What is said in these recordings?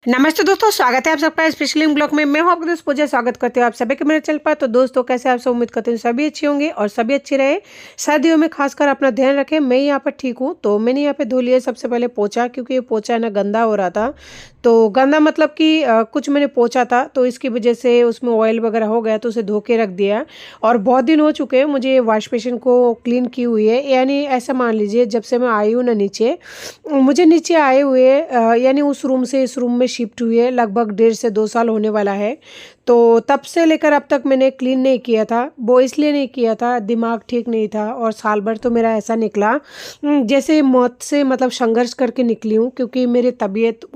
नमस्ते दोस्तों, स्वागत है आप सबका स्पेशली ब्लॉग में। मैं हूं आपका दोस्त पूजा। स्वागत करती हूँ आप सभी के मेरे चैनल पर। तो दोस्तों, कैसे आप सब? उम्मीद करते हैं सभी अच्छे होंगे और सभी अच्छे रहे। सर्दियों में खासकर अपना ध्यान रखें। मैं यहाँ पर ठीक हूँ। तो मैंने यहाँ पे धो लिया सबसे पहले पोछा, क्योंकि ये पोछा है ना गंदा हो रहा था। तो गंदा मतलब कि कुछ मैंने पोछा था, तो इसकी वजह से उसमें ऑयल वगैरह हो गया, तो उसे धो के रख दिया। और बहुत दिन हो चुके हैं मुझे ये वॉश बेसिन को क्लीन की हुई है। यानी ऐसा मान लीजिए, जब से मैं आई हूँ ना नीचे, मुझे नीचे आए हुए यानी उस रूम से इस रूम में शिफ्ट हुए लगभग 1.5 से 2 साल होने वाला है। तो तब से लेकर अब तक मैंने क्लीन नहीं किया था। वो इसलिए नहीं किया था, दिमाग ठीक नहीं था। और साल भर तो मेरा ऐसा निकला जैसे मौत से मतलब संघर्ष करके निकली हूँ, क्योंकि मेरी तबीयत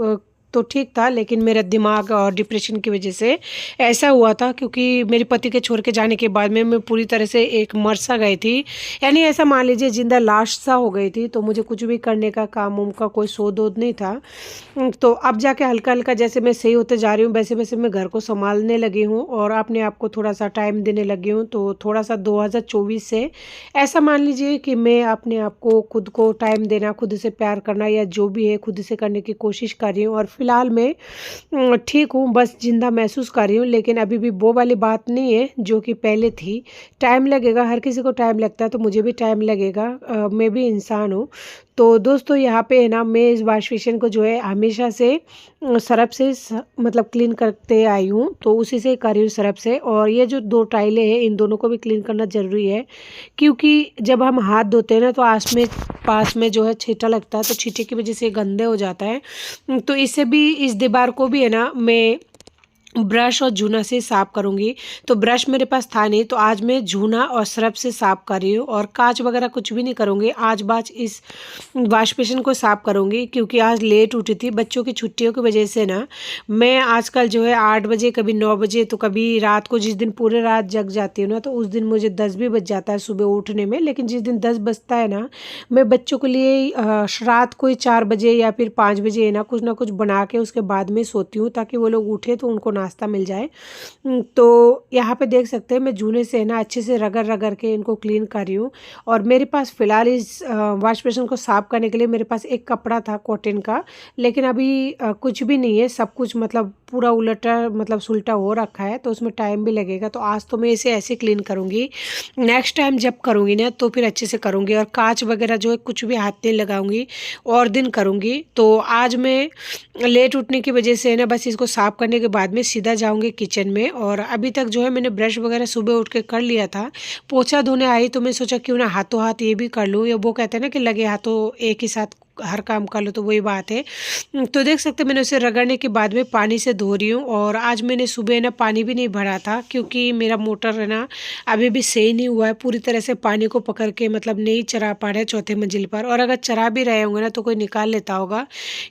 तो ठीक था, लेकिन मेरा दिमाग और डिप्रेशन की वजह से ऐसा हुआ था। क्योंकि मेरे पति के छोड़ के जाने के बाद में मैं पूरी तरह से एक मर सा गई थी। यानी ऐसा मान लीजिए जिंदा लाश सा हो गई थी। तो मुझे कुछ भी करने का, काम उम का कोई शोध वोध नहीं था। तो अब जाके हल्का हल्का जैसे मैं सही होते जा रही हूँ, वैसे वैसे मैं घर को संभालने लगी हूँ और अपने आप को थोड़ा सा टाइम देने लगी हूँ। तो थोड़ा सा 2024 से ऐसा मान लीजिए कि मैं अपने आप को, खुद को टाइम देना, खुद से प्यार करना या जो भी है खुद से करने की कोशिश कर रही हूँ। और फिलहाल मैं ठीक हूँ, बस जिंदा महसूस कर रही हूँ। लेकिन अभी भी वो वाली बात नहीं है जो कि पहले थी। टाइम लगेगा, हर किसी को टाइम लगता है, तो मुझे भी टाइम लगेगा। मैं भी इंसान हूँ। तो दोस्तों, यहाँ पे है ना, मैं इस वॉश बेसिन को जो है हमेशा से सरफ से मतलब क्लीन करते आई हूँ। तो उसी से कर रही हूँ, सरफ से। और ये जो दो टाइलें हैं, इन दोनों को भी क्लीन करना ज़रूरी है। क्योंकि जब हम हाथ धोते हैं ना, तो पास में जो है छींटा लगता है, तो छींटे की वजह से गंदे हो जाता है। तो इससे भी, इस दीवार को भी है ना, मैं ब्रश और जूना से साफ करूंगी। तो ब्रश मेरे पास था नहीं, तो आज मैं जूना और सरफ से साफ कर रही हूँ। और कांच वगैरह कुछ भी नहीं करूंगी आज। बाज इस वॉश बेसिन को साफ करूंगी, क्योंकि आज लेट उठी थी बच्चों की छुट्टियों की वजह से ना। मैं आजकल जो है 8 बजे, कभी 9 बजे, तो कभी रात को, जिस दिन पूरे रात जग जाती हूँ ना, तो उस दिन मुझे 10 भी बज जाता है सुबह उठने में। लेकिन जिस दिन 10 बजता है ना, मैं बच्चों के लिए रात को ही 4 बजे या फिर 5 बजे ना कुछ बना के उसके बाद में सोती हूँ, ताकि वो लोग उठे तो उनको नाश्ता मिल जाए। तो यहाँ पे देख सकते हैं, मैं जूने से ना अच्छे से रगड़ रगड़ के इनको क्लीन कर रही हूँ। और मेरे पास फ़िलहाल इस वॉश बेसिन को साफ़ करने के लिए मेरे पास एक कपड़ा था कॉटन का। लेकिन अभी कुछ भी नहीं है, सब कुछ मतलब पूरा उलटा, मतलब सुलटा हो रखा है। तो उसमें टाइम भी लगेगा। तो आज तो मैं इसे ऐसे क्लीन करूँगी। नेक्स्ट टाइम जब करूँगी ना, तो फिर अच्छे से करूँगी। और कांच वगैरह जो है कुछ भी हाथ नहीं लगाऊंगी, और दिन करूँगी। तो आज मैं लेट उठने की वजह से ना, बस इसको साफ़ करने के बाद में सीधा जाऊँगी किचन में। और अभी तक जो है मैंने ब्रश वगैरह सुबह उठ के कर लिया था। पोछा धोने आई तो मैं सोचा क्यों ना हाथों हाथ ये भी कर लूँ। या वो कहते हैं ना कि लगे हाथों एक ही साथ हर काम कर लो, तो वही बात है। तो देख सकते हैं, मैंने उसे रगड़ने के बाद में पानी से धो रही हूँ। और आज मैंने सुबह ना पानी भी नहीं भरा था, क्योंकि मेरा मोटर है ना अभी भी सही नहीं हुआ है पूरी तरह से। पानी को पकड़ के मतलब नहीं चरा पा रहे चौथे मंजिल पर। और अगर चरा भी रहे होंगे ना, तो कोई निकाल लेता होगा,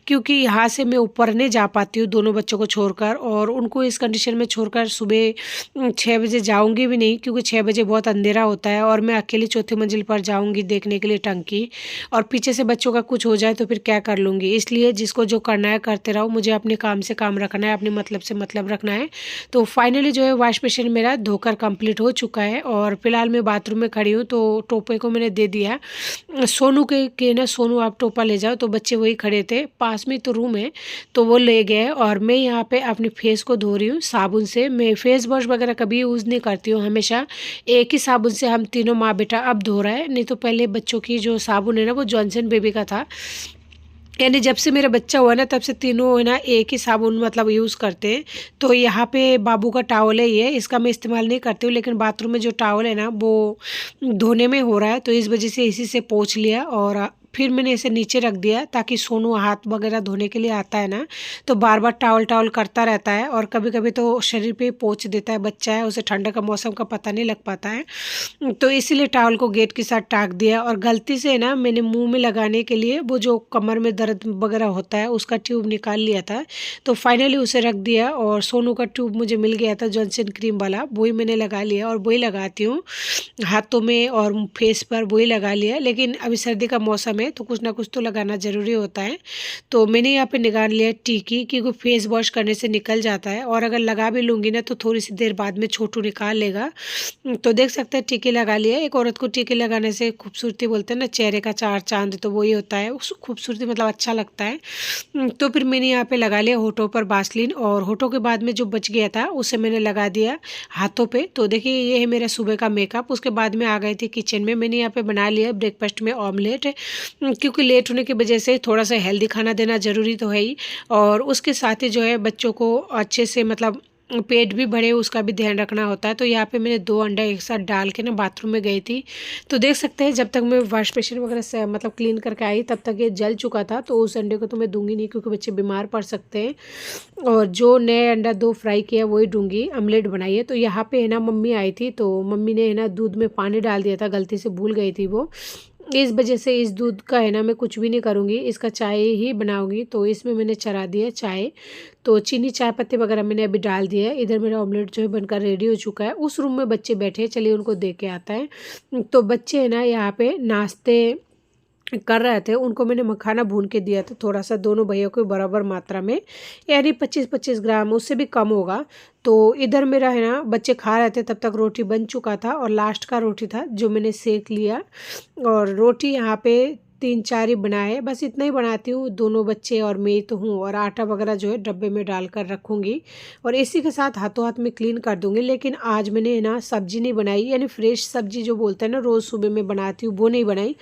क्योंकि यहाँ से मैं ऊपर नहीं जा पाती हूँ दोनों बच्चों को छोड़कर। और उनको इस कंडीशन में छोड़कर सुबह 6 बजे जाऊँगी भी नहीं, क्योंकि 6 बजे बहुत अंधेरा होता है। और मैं अकेली चौथी मंजिल पर जाऊँगी देखने के लिए टंकी, और पीछे से बच्चों का कुछ हो जाए तो फिर क्या कर लूँगी। इसलिए जिसको जो करना है करते रहो, मुझे अपने काम से काम रखना है, अपने मतलब से मतलब रखना है। तो फाइनली जो है वॉश बेसिन मेरा धोकर कंप्लीट हो चुका है। और फिलहाल मैं बाथरूम में खड़ी हूँ। तो टोपे को मैंने दे दिया सोनू के ना, सोनू आप टोपा ले जाओ। तो बच्चे वही खड़े थे, पास में तो रूम है, तो वो ले गए। और मैं यहाँ पे अपने फेस को धो रही हूँ साबुन से। मैं फेस वॉश वगैरह कभी यूज़ नहीं करती हूँ, हमेशा एक ही साबुन से हम तीनों माँ बेटा अब धो रहा है। नहीं तो पहले बच्चों की जो साबुन है ना, वो जॉनसन बेबी का था। यानी जब से मेरा बच्चा हुआ ना, तब से तीनों है ना एक ही साबुन मतलब यूज़ करते हैं। तो यहाँ पे बाबू का टॉवल है ये, इसका मैं इस्तेमाल नहीं करती हूँ। लेकिन बाथरूम में जो टॉवल है ना, वो धोने में हो रहा है, तो इस वजह से इसी से पोंछ लिया। और फिर मैंने इसे नीचे रख दिया, ताकि सोनू हाथ वगैरह धोने के लिए आता है ना, तो बार बार टावल टावल करता रहता है। और कभी कभी तो शरीर पे पोंछ देता है, बच्चा है, उसे ठंड का मौसम का पता नहीं लग पाता है। तो इसीलिए टावल को गेट के साथ टाक दिया। और गलती से ना मैंने मुंह में लगाने के लिए वो जो कमर में दर्द वगैरह होता है, उसका ट्यूब निकाल लिया था। तो फाइनली उसे रख दिया। और सोनू का ट्यूब मुझे मिल गया था जॉनसन क्रीम वाला, वही मैंने लगा लिया। और वही लगाती हूँ हाथों में और फेस पर, वही लगा लिया। लेकिन अभी सर्दी का मौसम है, में तो कुछ ना कुछ तो लगाना ज़रूरी होता है। तो मैंने यहाँ पे निकाल लिया टिकी, क्योंकि फेस वॉश करने से निकल जाता है, और अगर लगा भी लूँगी ना तो थोड़ी सी देर बाद में छोटू निकाल लेगा। तो देख सकते हैं टिकी लगा लिया। एक औरत को टिकी लगाने से खूबसूरती बोलते हैं ना, चेहरे का चार चांद, तो वही होता है, उस खूबसूरती मतलब अच्छा लगता है। तो फिर मैंने यहाँ पे लगा लिया होठों पर बासलीन, और होठों के बाद में जो बच गया था उसे मैंने लगा दिया हाथों पे। तो देखिए ये है मेरा सुबह का मेकअप। उसके बाद में आ गई थी किचन में। मैंने यहाँ पे बना लिया ब्रेकफास्ट में ऑमलेट, क्योंकि लेट होने की वजह से थोड़ा सा हेल्दी खाना देना ज़रूरी तो है ही, और उसके साथ ही जो है बच्चों को अच्छे से मतलब पेट भी भरे उसका भी ध्यान रखना होता है। तो यहाँ पे मैंने 2 अंडा एक साथ डाल के ना बाथरूम में गई थी। तो देख सकते हैं जब तक मैं वॉश बेसिन वगैरह से मतलब क्लीन करके आई तब तक ये जल चुका था। तो उस अंडे को तो मैं दूंगी नहीं, क्योंकि बच्चे बीमार पड़ सकते हैं, और जो नए अंडा 2 फ्राई किया वही दूंगी। ऑमलेट बनाई है। तो यहाँ पे है ना मम्मी आई थी, तो मम्मी ने है ना दूध में पानी डाल दिया था, गलती से भूल गई थी वो। इस वजह से इस दूध का है ना मैं कुछ भी नहीं करूँगी, इसका चाय ही बनाऊँगी। तो इसमें मैंने चढ़ा दिया चाय, तो चीनी चाय पत्ती वगैरह मैंने अभी डाल दिया है। इधर मेरा ऑमलेट जो है बनकर रेडी हो चुका है। उस रूम में बच्चे बैठे हैं, चलिए उनको दे के आता है। तो बच्चे है ना यहाँ पे नाश्ते कर रहे थे, उनको मैंने मखाना भून के दिया था थोड़ा सा, दोनों भैया को बराबर मात्रा में, यानी 25-25 ग्राम, उससे भी कम होगा। तो इधर मेरा है ना बच्चे खा रहे थे, तब तक रोटी बन चुका था, और लास्ट का रोटी था जो मैंने सेक लिया। और रोटी यहाँ पे 3-4 ही बनाए, बस इतना ही बनाती हूँ, दोनों बच्चे और मैं तो हूँ। और आटा वगैरह जो है डब्बे में डालकर रखूँगी, और इसी के साथ हाथों हाथ में क्लीन कर दूँगी। लेकिन आज मैंने ना सब्जी नहीं बनाई, यानी फ्रेश सब्जी जो बोलते हैं ना रोज़ सुबह में बनाती हूँ, वो नहीं बनाई,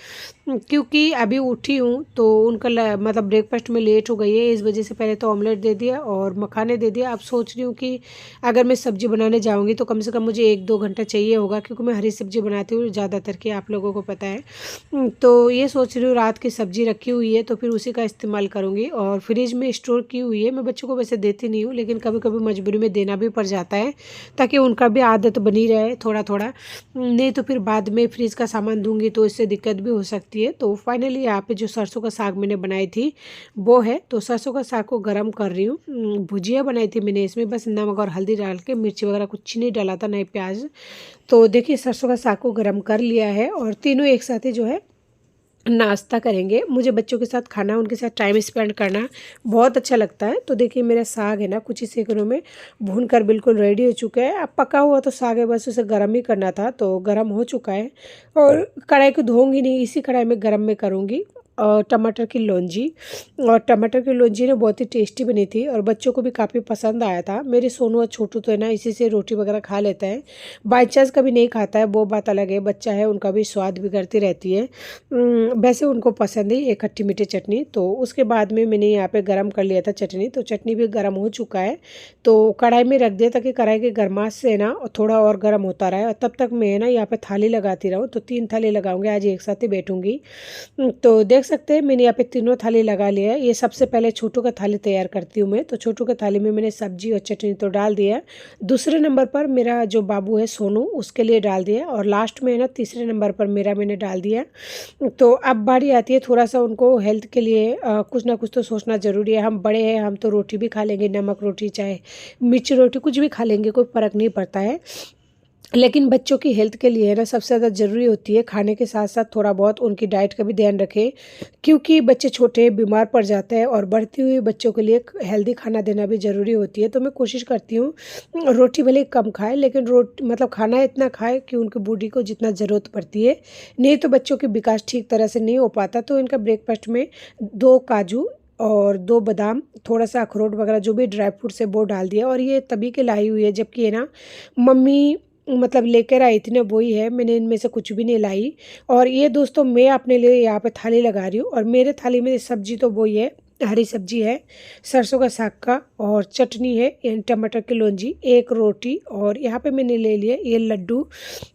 क्योंकि अभी उठी हूँ तो उनका मतलब ब्रेकफास्ट में लेट हो गई है, इस वजह से पहले तो ऑमलेट दे दिया और मखाने दे दिया। अब सोच रही हूँ कि अगर मैं सब्ज़ी बनाने जाऊँगी तो कम से कम मुझे 1-2 घंटा चाहिए होगा, क्योंकि मैं हरी सब्ज़ी बनाती हूँ ज़्यादातर की, आप लोगों को पता है। तो ये सोच रही हूँ रात की सब्ज़ी रखी हुई है तो फिर उसी का इस्तेमाल करूँगी, और फ्रिज में स्टोर की हुई है। मैं बच्चों को वैसे देती नहीं हूँ, लेकिन कभी कभी मजबूरी में देना भी पड़ जाता है, ताकि उनका भी आदत बनी रहे थोड़ा थोड़ा, नहीं तो फिर बाद में फ्रिज का सामान दूंगी तो इससे दिक्कत भी हो सकती है। तो फाइनली यहाँ पे जो सरसों का साग मैंने बनाई थी वो है, तो सरसों का साग को गर्म कर रही हूँ। भुजिया बनाई थी मैंने, इसमें बस नमक और हल्दी डाल के, मिर्ची वगैरह कुछ नहीं डाला था, नहीं प्याज। तो देखिए सरसों का साग को गर्म कर लिया है, और तीनों एक साथ ही जो है नाश्ता करेंगे। मुझे बच्चों के साथ खाना, उनके साथ टाइम स्पेंड करना बहुत अच्छा लगता है। तो देखिए मेरा साग है ना कुछ ही सेकंडों में भून कर बिल्कुल रेडी हो चुका है। अब पका हुआ तो साग है, बस उसे गर्म ही करना था, तो गर्म हो चुका है। और कढ़ाई को धोऊंगी नहीं, इसी कढ़ाई में गर्म में करूँगी। और टमाटर की लौंजी, और टमाटर की लौंजी ने बहुत ही टेस्टी बनी थी, और बच्चों को भी काफ़ी पसंद आया था। मेरे सोनू और छोटू तो है ना इसी से रोटी वगैरह खा लेता है, बाई चांस कभी नहीं खाता है, वो बात अलग है, बच्चा है उनका भी स्वाद बिगड़ती रहती है। वैसे उनको पसंद है ये खट्टी मीठी चटनी। तो उसके बाद में मैंने यहाँ पे गरम कर लिया था चटनी, तो चटनी भी गरम हो चुका है, तो कढ़ाई में रख दिया ताकि कढ़ाई के गरमाश से ना थोड़ा और गर्म होता रहे, और तब तक मैं ना यहाँ पे थाली लगाती रहूँ। तो 3 थाली लगाऊंगी, आज एक साथ ही बैठूंगी। तो देख सकते हैं मैंने यहाँ पे तीनों थाली लगा लिया है। ये सबसे पहले छोटू का थाली तैयार करती हूँ मैं, तो छोटू का थाली में मैंने सब्जी और चटनी तो डाल दिया। दूसरे नंबर पर मेरा जो बाबू है सोनू, उसके लिए डाल दिया, और लास्ट में है ना तीसरे नंबर पर मेरा मैंने डाल दिया। तो अब बारी आती है थोड़ा सा उनको हेल्थ के लिए कुछ ना कुछ तो सोचना ज़रूरी है। हम बड़े हैं, हम तो रोटी भी खा लेंगे, नमक रोटी चाहे मिर्ची रोटी कुछ भी खा लेंगे, कोई फ़र्क नहीं पड़ता है। लेकिन बच्चों की हेल्थ के लिए ना सबसे ज़्यादा ज़रूरी होती है खाने के साथ साथ थोड़ा बहुत उनकी डाइट का भी ध्यान रखें, क्योंकि बच्चे छोटे बीमार पड़ जाते हैं, और बढ़ती हुई बच्चों के लिए हेल्दी खाना देना भी ज़रूरी होती है। तो मैं कोशिश करती हूँ रोटी भले कम खाए, लेकिन मतलब खाना इतना खाए कि उनकी बॉडी को जितना ज़रूरत पड़ती है, नहीं तो बच्चों की विकास ठीक तरह से नहीं हो पाता। तो इनका ब्रेकफास्ट में 2 काजू और 2 बादाम, थोड़ा सा अखरोट वगैरह जो भी ड्राई फ्रूट्स है वो डाल दिया, और ये तभी के लाई हुई है, जबकि है ना मम्मी मतलब लेकर आई थी ना वही है, मैंने इनमें से कुछ भी नहीं लाई। और ये दोस्तों मैं अपने लिए यहाँ पे थाली लगा रही हूँ, और मेरे थाली में सब्जी तो वही है, हरी सब्जी है, सरसों का साग का, और चटनी है यानी टमाटर की लौंजी, एक रोटी, और यहाँ पे मैंने ले लिया ये लड्डू,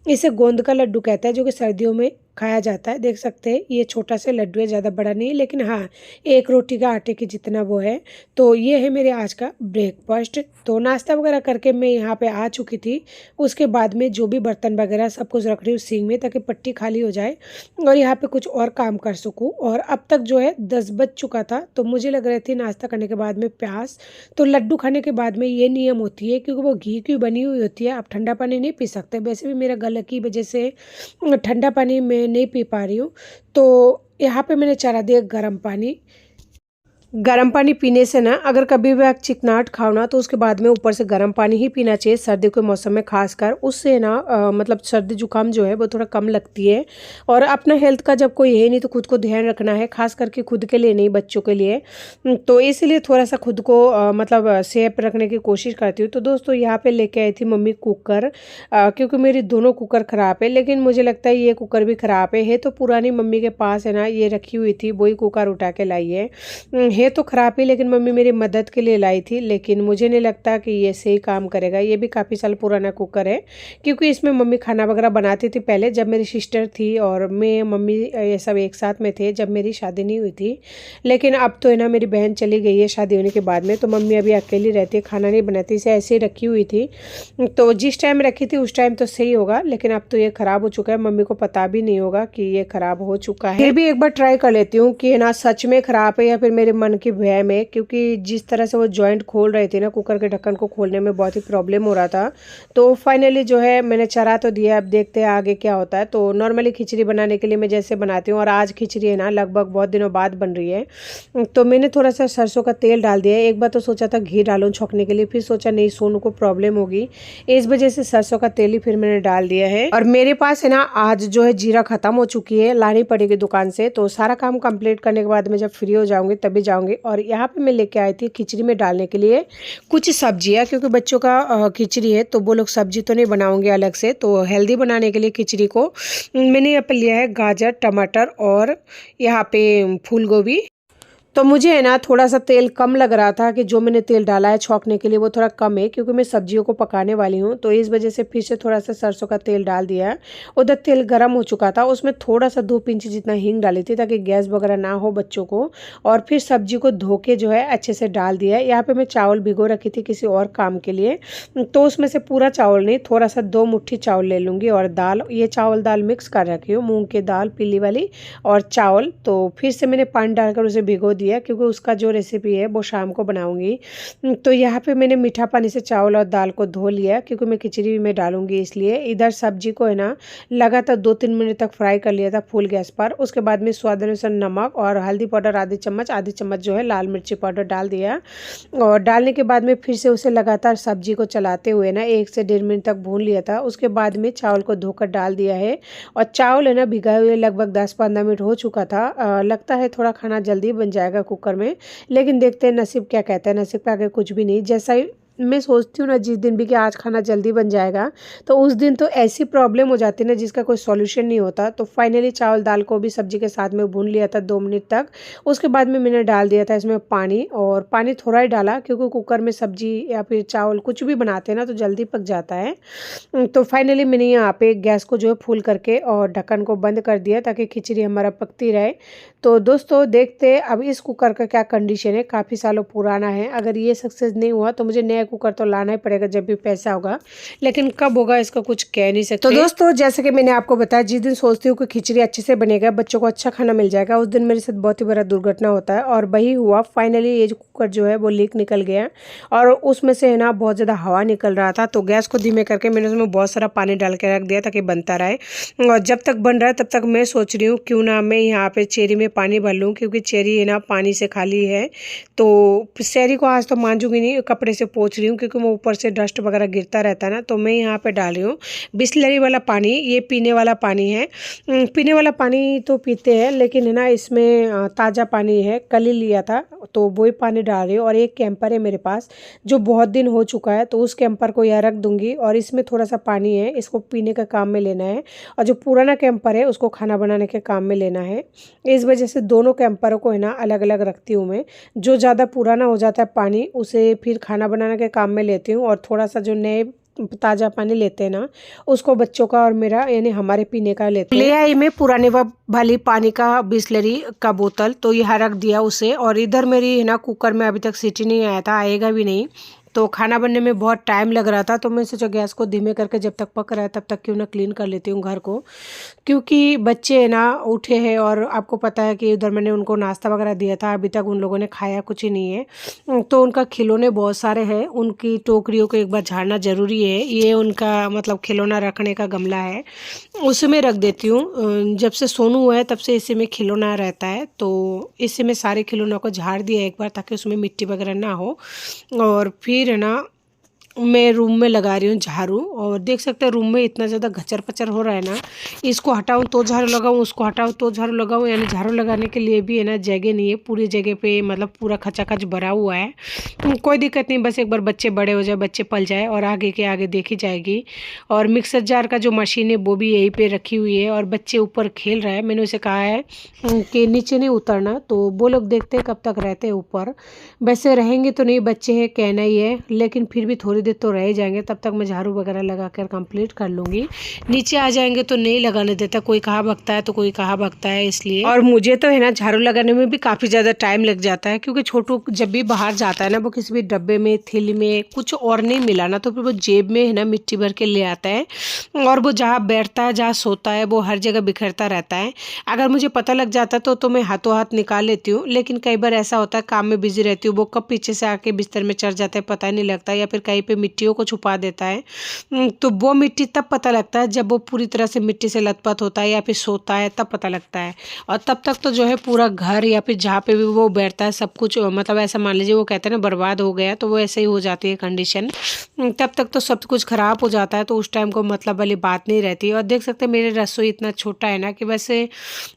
इसे गोंद का लड्डू कहता है, जो कि सर्दियों में खाया जाता है। देख सकते हैं ये छोटा सा लड्डू है, ज़्यादा बड़ा नहीं है, लेकिन हाँ एक रोटी का आटे की जितना वो है। तो ये है मेरे आज का ब्रेकफास्ट। तो नाश्ता वगैरह करके मैं यहाँ पे आ चुकी थी। उसके बाद में जो भी बर्तन वगैरह सब कुछ रख रही हूँ सिंक में, ताकि पट्टी खाली हो जाए और यहाँ पे कुछ और काम कर सकूँ। और अब तक जो है 10 बज चुका था, तो मुझे लग रही थी नाश्ता करने के बाद में प्यास। तो लड्डू खाने के बाद में ये नियम होती है, क्योंकि वो घी की बनी हुई होती है, आप ठंडा पानी नहीं पी सकते। वैसे भी मेरा गले की वजह से ठंडा पानी में नहीं पी पा रही हूँ, तो यहाँ पे मैंने चढ़ा दिया गर्म पानी पीने से ना, अगर कभी भी आप चिकनाहट खाओ ना तो उसके बाद में ऊपर से गर्म पानी ही पीना चाहिए सर्दी के मौसम में खासकर। उससे ना मतलब सर्दी जुकाम जो है वो थोड़ा कम लगती है। और अपना हेल्थ का जब कोई है नहीं तो खुद को ध्यान रखना है, खास करके खुद के लिए नहीं, बच्चों के लिए। तो इसीलिए थोड़ा सा खुद को मतलब सेफ रखने की कोशिश करती हूँ। तो दोस्तों यहाँ पे लेके आई थी मम्मी कुकर, क्योंकि मेरी दोनों कुकर ख़राब है, लेकिन मुझे लगता है ये कुकर भी ख़राब है तो पुरानी मम्मी के पास है ना, ये रखी हुई थी, वही कुकर उठा के लाई है तो ख़राब ही, लेकिन मम्मी मेरी मदद के लिए लाई थी। लेकिन मुझे नहीं लगता कि ये सही काम करेगा। ये भी काफ़ी साल पुराना कुकर है, क्योंकि इसमें मम्मी खाना वगैरह बनाती थी पहले, जब मेरी सिस्टर थी और मैं मम्मी ये सब एक साथ में थे जब मेरी शादी नहीं हुई थी। लेकिन अब तो है ना, मेरी बहन चली गई है शादी होने के बाद में, तो मम्मी अभी अकेली रहती है, खाना नहीं बनाती, इसे ऐसे ही रखी हुई थी। तो जिस टाइम रखी थी उस टाइम तो सही होगा, लेकिन अब तो ये ख़राब हो चुका है, मम्मी को पता भी नहीं होगा कि ये ख़राब हो चुका है। फिर भी एक बार ट्राई कर लेती हूँ कि ना सच में ख़राब है या फिर मेरे मन की वहम है, क्योंकि जिस तरह से वो जॉइंट खोल रही थी ना, कुकर के ढक्कन को खोलने में बहुत ही प्रॉब्लम हो रहा था। तो फाइनली जो है मैंने चढ़ा तो दिया, अब देखते हैं आगे क्या होता है। तो नॉर्मली खिचड़ी बनाने के लिए मैं जैसे बनाती हूँ, और आज खिचड़ी है ना लगभग बहुत दिनों बाद बन रही है, तो मैंने थोड़ा सा सरसों का तेल डाल दिया है। एक बार तो सोचा था घी डालूं छौंकने के लिए, फिर सोचा नहीं, सोनू को प्रॉब्लम होगी, इस वजह से सरसों का तेल ही फिर मैंने डाल दिया है। और मेरे पास है ना आज जो है जीरा खत्म हो चुकी है, लानी पड़ेगी दुकान से। तो सारा काम कंप्लीट करने के बाद मैं जब फ्री हो जाऊंगी तभी जाऊंगी। और यहाँ पे मैं लेके आई थी खिचड़ी में डालने के लिए कुछ सब्जियाँ, क्योंकि बच्चों का खिचड़ी है तो वो लोग सब्जी तो नहीं बनाऊंगे अलग से, तो हेल्दी बनाने के लिए खिचड़ी को मैंने यहाँ पे लिया है गाजर, टमाटर और यहाँ पे फूल गोभी। तो मुझे है ना थोड़ा सा तेल कम लग रहा था, कि जो मैंने तेल डाला है छौंकने के लिए वो थोड़ा कम है, क्योंकि मैं सब्जियों को पकाने वाली हूँ, तो इस वजह से फिर से थोड़ा सा सरसों का तेल डाल दिया है। उधर तेल गर्म हो चुका था, उसमें थोड़ा सा 2 पिंच जितना हींग डाली थी, ताकि गैस वगैरह ना हो बच्चों को। और फिर सब्जी को धो के जो है अच्छे से डाल दिया है। यहाँ पर मैं चावल भिगो रखी थी किसी और काम के लिए, तो उसमें से पूरा चावल नहीं, थोड़ा सा 2 मुट्ठी चावल ले लूँगी। और दाल, ये चावल दाल मिक्स कर रखी हूँ, मूँग की दाल पीली वाली और चावल। तो फिर से मैंने पानी डालकर उसे भिगो दिया, क्योंकि उसका जो रेसिपी है वो शाम को बनाऊंगी। तो यहाँ पे मैंने मीठा पानी से चावल और दाल को धो लिया, क्योंकि मैं खिचड़ी में डालूंगी इसलिए। इधर सब्जी को है ना लगातार 2-3 मिनट तक फ्राई कर लिया था फुल गैस पर। उसके बाद में स्वाद अनुसार नमक और हल्दी पाउडर आधी चम्मच जो है लाल मिर्ची पाउडर डाल दिया। और डालने के बाद में फिर से उसे लगातार सब्जी को चलाते हुए ना 1 से 1.5 मिनट तक भून लिया था। उसके बाद में चावल को धोकर डाल दिया है, और चावल है ना भिगाए हुए लगभग 10-15 मिनट हो चुका था। लगता है थोड़ा खाना जल्दी बन जाएगा कुकर में, लेकिन देखते हैं नसीब क्या कहता है। नसीब पे आगे कुछ भी नहीं, जैसा ही मैं सोचती हूँ ना जिस दिन भी कि आज खाना जल्दी बन जाएगा, तो उस दिन तो ऐसी प्रॉब्लम हो जाती है ना जिसका कोई सॉल्यूशन नहीं होता। तो फाइनली चावल दाल को भी सब्जी के साथ में भून लिया था 2 मिनट तक। उसके बाद में मैंने डाल दिया था इसमें पानी, और पानी थोड़ा ही डाला, क्योंकि कुकर में सब्जी या फिर चावल कुछ भी बनाते हैं ना तो जल्दी पक जाता है। तो फाइनली मैंने यहाँ पे गैस को जो है फुल करके और ढक्कन को बंद कर दिया, ताकि खिचड़ी हमारा पकती रहे। तो दोस्तों देखते अब इस कुकर का क्या कंडीशन है, काफ़ी सालों पुराना है। अगर ये सक्सेस नहीं हुआ तो मुझे नया कुकर तो लाना ही पड़ेगा जब भी पैसा होगा, लेकिन कब होगा इसका कुछ कह नहीं सकते। तो दोस्तों जैसे कि मैंने आपको बताया, जिस दिन सोचती हूँ कि खिचड़ी अच्छे से बनेगा, बच्चों को अच्छा खाना मिल जाएगा, उस दिन मेरे साथ बहुत ही बड़ा दुर्घटना होता है। और वही हुआ, फाइनली ये जो कुकर जो है वो लीक निकल गया, और उसमें से है ना बहुत ज़्यादा हवा निकल रहा था। तो गैस को धीमे करके मैंने उसमें बहुत सारा पानी डाल के रख दिया ताकि बनता रहे। और जब तक बन रहा है तब तक मैं सोच रही हूँ क्यों ना मैं यहाँ पे चेरी में पानी भर लूँ, क्योंकि चेरी है ना पानी से खाली है। तो चेरी को आज तो मांजूंगी नहीं, कपड़े से पोंछ रही हूँ, क्योंकि वो ऊपर से डस्ट वगैरह गिरता रहता है ना। तो मैं यहाँ पे डाल रही हूँ बिसलरी वाला पानी, ये पीने वाला पानी है। पीने वाला पानी तो पीते हैं, लेकिन है ना इसमें ताज़ा पानी है, कल ही लिया था, तो वही पानी डाल रही हूँ। और एक कैंपर है मेरे पास जो बहुत दिन हो चुका है, तो उस कैंपर को यहाँ रख दूँगी, और इसमें थोड़ा सा पानी है, इसको पीने का काम में लेना है। और जो पुराना कैंपर है उसको खाना बनाने के काम में लेना है। इस वजह से दोनों कैंपरों को है ना अलग अलग रखती हूँ मैं। जो ज़्यादा पुराना हो जाता है पानी, उसे फिर खाना बनाने के काम में लेती हूँ, और थोड़ा सा जो नए ताज़ा पानी लेते हैं ना, उसको बच्चों का और मेरा यानी हमारे पीने का लेते हैं। ले आई मैं पुराने वाली पानी का बिसलरी का बोतल, तो यहाँ रख दिया उसे। और इधर मेरी है ना कुकर में अभी तक सीटी नहीं आया था, आएगा भी नहीं, तो खाना बनने में बहुत टाइम लग रहा था, तो मैं सोचा गैस को धीमे करके जब तक पक रहा है तब तक क्यों ना क्लीन कर लेती हूँ घर को, क्योंकि बच्चे ना उठे हैं और आपको पता है कि उधर मैंने उनको नाश्ता वगैरह दिया था, अभी तक उन लोगों ने खाया कुछ ही नहीं है। तो उनका खिलौने बहुत सारे हैं, उनकी टोकरियों को एक बार झाड़ना ज़रूरी है। ये उनका मतलब खिलौना रखने का गमला है, उसमें रख देती हूँ। जब से सोनू हुआ है तब से इसी में खिलौना रहता है, तो इसी में सारे खिलौनों को झाड़ दिया एक बार ताकि उसमें मिट्टी वगैरह ना हो। और फिर है ना मैं रूम में लगा रही हूँ झाड़ू, और देख सकते हैं रूम में इतना ज़्यादा घचर पचर हो रहा है ना, इसको हटाऊँ तो झाड़ू लगाऊँ, उसको हटाऊँ तो झाड़ू लगाऊँ, यानी झाड़ू लगाने के लिए भी है ना जगह नहीं है। पूरी जगह पे मतलब पूरा खचाखच भरा हुआ है। कोई दिक्कत नहीं, बस एक बार बच्चे बड़े हो जाए, बच्चे पल जाए और आगे के आगे देखी जाएगी। और मिक्सर जार का जो मशीन है वो भी यहीं पर रखी हुई है, और बच्चे ऊपर खेल रहा है। मैंने उसे कहा है कि नीचे नहीं उतरना, तो वो लोग देखते हैं कब तक रहते हैं ऊपर। वैसे रहेंगे तो नहीं, बच्चे हैं कहना ही है, लेकिन फिर भी थोड़ी देर तो रह जाएंगे, तब तक मैं झाड़ू वगैरह लगा कर कंप्लीट कर लूँगी। नीचे आ जाएंगे तो नहीं लगाने देता, कोई कहाँ भगता है तो कोई कहाँ भगता है, इसलिए। और मुझे तो है ना झाड़ू लगाने में भी काफ़ी ज़्यादा टाइम लग जाता है, क्योंकि छोटू जब भी बाहर जाता है ना, वो किसी भी डब्बे में थैली में कुछ और नहीं मिला ना, तो फिर वो जेब में है ना मिट्टी भर के ले आता है, और वो जहाँ बैठता है जहाँ सोता है वो हर जगह बिखरता रहता है। अगर मुझे पता लग जाता तो मैं हाथों हाथ निकाल लेती हूँ, लेकिन कई बार ऐसा होता है काम में बिजी रहती हूँ, वो कब पीछे से आके बिस्तर में चढ़ जाता है पता ही नहीं लगता, या फिर कहीं पे मिट्टियों को छुपा देता है। तो वो मिट्टी तब पता लगता है जब वो पूरी तरह से मिट्टी से लथपथ होता है या फिर सोता है, तब पता लगता है। और तब तक तो जो है पूरा घर या फिर जहाँ पे भी वो बैठता है सब कुछ मतलब ऐसा मान लीजिए, वो कहते हैं ना बर्बाद हो गया, तो वो ऐसे ही हो जाती है कंडीशन। तब तक तो सब कुछ खराब हो जाता है, तो उस टाइम को मतलब वाली बात नहीं रहती। और देख सकते हैं मेरे रसोई इतना छोटा है ना कि वैसे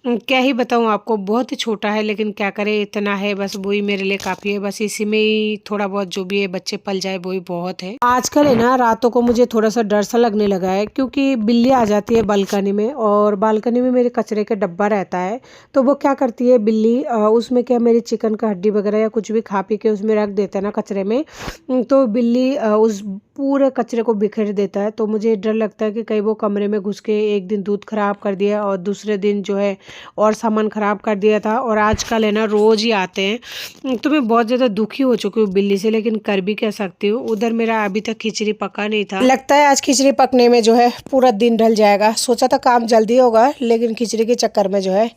क्या ही बताऊँ आपको, बहुत ही छोटा है, लेकिन क्या करें इतना है, बस वही मेरे लिए काफ़ी है। बस इसी में ही थोड़ा बहुत जो भी है बच्चे पल जाए वही बहुत है। आजकल है ना रातों को मुझे थोड़ा सा डर सा लगने लगा है, क्योंकि बिल्ली आ जाती है बालकनी में, और बालकनी में मेरे कचरे का डब्बा रहता है। तो वो क्या करती है बिल्ली, उसमें क्या मेरी चिकन का हड्डी वगैरह या कुछ भी खा पी के उसमें रख देता है ना कचरे में, तो बिल्ली उस पूरे कचरे को बिखेर देता है। तो मुझे डर लगता है कि कहीं वो कमरे में घुस के एक दिन दूध खराब कर दिया और दूसरे दिन जो है और सामान खराब कर दिया था, और आजकल है ना रोज़ ही आते हैं। तो मैं बहुत ज़्यादा दुखी हो चुकी हूँ बिल्ली से, लेकिन कर भी क्या सकती हूँ। उधर मेरा अभी तक खिचड़ी पका नहीं था, लगता है आज खिचड़ी पकने में जो है पूरा दिन ढल जाएगा। सोचा था काम जल्दी होगा, लेकिन खिचड़ी के चक्कर में जो है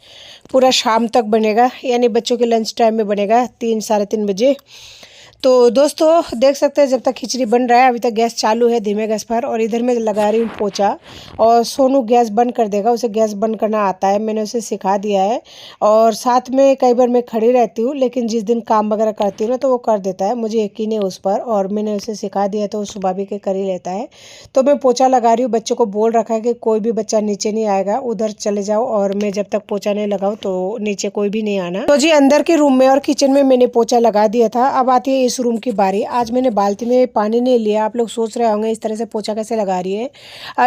पूरा शाम तक बनेगा, यानी बच्चों के लंच टाइम में बनेगा 3 साढ़े 3 बजे। तो दोस्तों देख सकते हैं जब तक खिचड़ी बन रहा है अभी तक गैस चालू है धीमे गैस पर, और इधर मैं लगा रही हूँ पोछा। और सोनू गैस बंद कर देगा, उसे गैस बंद करना आता है, मैंने उसे सिखा दिया है। और साथ में कई बार मैं खड़ी रहती हूँ, लेकिन जिस दिन काम वगैरह करती हूँ ना तो वो कर देता है, मुझे यकीन है उस पर, और मैंने उसे सिखा दिया तो वो सुबह भी कर ही लेता है। तो मैं पोछा लगा रही हूँ, बच्चों को बोल रखा है कि कोई भी बच्चा नीचे नहीं आएगा, उधर चले जाओ, और मैं जब तक पोछा नहीं लगाऊँ तो नीचे कोई भी नहीं आना। तो जी अंदर के रूम में और किचन में मैंने पोछा लगा दिया था। अब आती है इस रूम की बारी। आज मैंने बाल्टी में पानी नहीं लिया, आप लोग सोच रहे होंगे इस तरह से पोछा कैसे लगा रही है।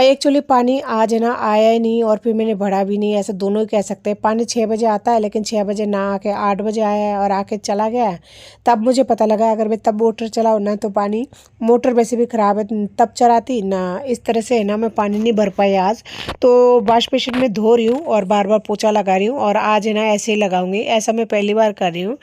एक्चुअली पानी आज है ना आया ही नहीं, और फिर मैंने भरा भी नहीं, ऐसे दोनों ही कह सकते हैं। पानी 6 बजे आता है, लेकिन 6 बजे ना आके 8 बजे आया है और आके चला गया है। तब मुझे पता लगा, अगर मैं तब मोटर चलाऊँ ना तो पानी, मोटर वैसे भी ख़राब है, तब चलाती ना। इस तरह से है ना मैं पानी नहीं भर पाई आज, तो वॉश बेसिन में धो रही हूँ और बार बार पोछा लगा रही हूँ, और आज है ना ऐसे ही लगाऊंगी। ऐसा मैं पहली बार कर रही हूँ।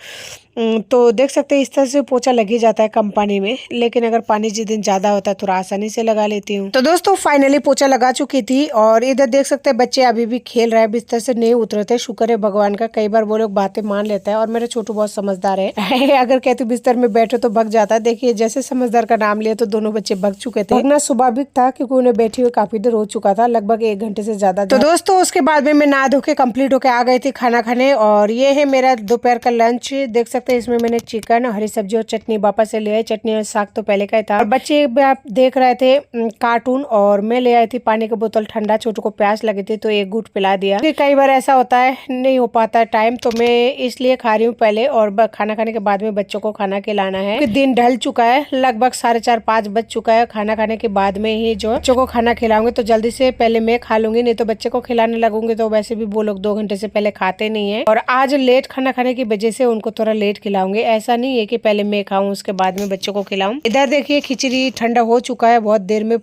तो देख सकते हैं इस तरह से पोछा लग ही जाता है कम पानी में, लेकिन अगर पानी जिस दिन ज़्यादा होता है थोड़ा आसानी से लगा लेती हूँ। तो दोस्तों फाइनली पोछा लगा चुकी थी, और इधर देख सकते हैं बच्चे अभी भी खेल रहे हैं, बिस्तर से नहीं उतरे थे। शुक्र है भगवान का, कई बार वो लोग बातें मान लेता है, और मेरा छोटू बहुत समझदार है। अगर कहते बिस्तर में बैठे तो भग जाता है। देखिए जैसे समझदार का नाम लिया तो दोनों बच्चे भग चुके थे। भगना स्वाभाविक था, क्योंकि उन्हें बैठे हुए काफी देर हो चुका था, लगभग 1 घंटे से ज्यादा। तो दोस्तों उसके बाद में मैं नहा धो के कंप्लीट होके आ गई थी खाना खाने, और ये है मेरा दोपहर का लंच। देख सकते हैं इसमें मैंने चिकन, हरी सब्जी और चटनी वापस से ले आई। चटनी और साग तो पहले का ही था। और बच्चे आप देख रहे थे कार्टून, और मैं ले आई थी पानी की बोतल ठंडा। छोटू को प्यास लगी थी तो एक घूंट पिला दिया। कई बार ऐसा होता है नहीं हो पाता टाइम, तो मैं इसलिए खा रही हूँ पहले, और खाना खाने के बाद में बच्चों को खाना खिलाना है। दिन ढल चुका है, लगभग 4:30 5 बज चुका है। खाना खाने के बाद में ही जो बच्चों को खाना खिलाऊंगी, तो जल्दी से पहले मैं खा लूंगी, नहीं तो बच्चे को खिलाने लगूंगी तो वैसे भी वो लोग 2 घंटे से पहले खाते नहीं है। और आज लेट खाना खाने की वजह से उनको थोड़ा लेट खिलाऊंगी। ऐसा नहीं है कि पहले मैं खाऊं उसके बाद में बच्चों को खिलाऊं। इधर देखिए खिचड़ी ठंडा हो चुका है, बहुत देर में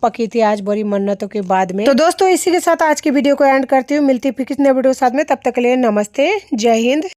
पकी थी आज बड़ी मन्नतों के बाद में। तो दोस्तों इसी के साथ आज की वीडियो को एंड करती हूँ। मिलती है फिर किसी नए वीडियो के साथ में, तब तक के लिए नमस्ते, जय हिंद।